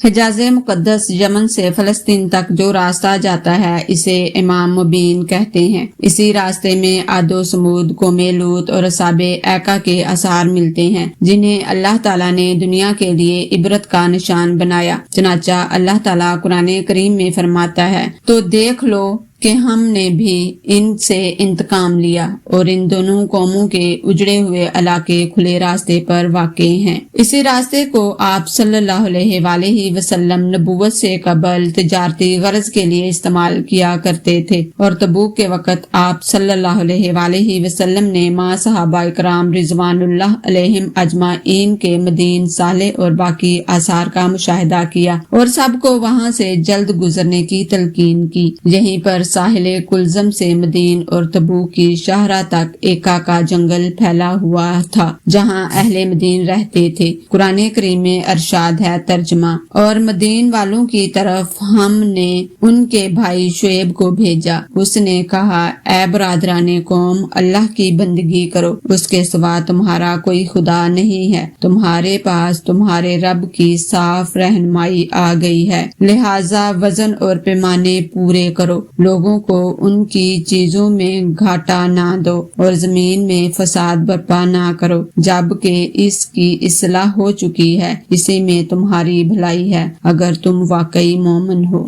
حجاز مقدس یمن سے فلسطین تک جو راستہ جاتا ہے اسے امام مبین کہتے ہیں۔ اسی راستے میں عاد و سمود، قوم لوط اور اصحاب ایکا کے آثار ملتے ہیں جنہیں اللہ تعالیٰ نے دنیا کے لیے عبرت کا نشان بنایا۔ چنانچہ اللہ تعالیٰ قرآن کریم میں فرماتا ہے، تو دیکھ لو کہ ہم نے بھی ان سے انتقام لیا اور ان دونوں قوموں کے اجڑے ہوئے علاقے کھلے راستے پر واقع ہیں۔ اسی راستے کو آپ صلی اللہ علیہ وآلہ وسلم نبوت سے قبل تجارتی غرض کے لیے استعمال کیا کرتے تھے، اور تبوک کے وقت آپ صلی اللہ علیہ وآلہ وسلم نے مع صحابہ کرام رضوان اللہ علیہم اجمعین کے مدین، صالح اور باقی آثار کا مشاہدہ کیا اور سب کو وہاں سے جلد گزرنے کی تلقین کی۔ یہیں پر ساحل کلزم سے مدین اور تبوک کی شاہراہ تک ایکا کا جنگل پھیلا ہوا تھا جہاں اہل مدین رہتے تھے۔ قرآن کریم میں ارشاد ہے، ترجمہ، اور مدین والوں کی طرف ہم نے ان کے بھائی شعیب کو بھیجا۔ اس نے کہا، اے برادران قوم، اللہ کی بندگی کرو، اس کے سوا تمہارا کوئی خدا نہیں ہے، تمہارے پاس تمہارے رب کی صاف رہنمائی آ گئی ہے، لہذا وزن اور پیمانے پورے کرو، لوگوں کو ان کی چیزوں میں گھاٹا نہ دو اور زمین میں فساد برپا نہ کرو، جبکہ اس کی اصلاح ہو چکی ہے، اسی میں تمہاری بھلائی ہے اگر تم واقعی مومن ہو۔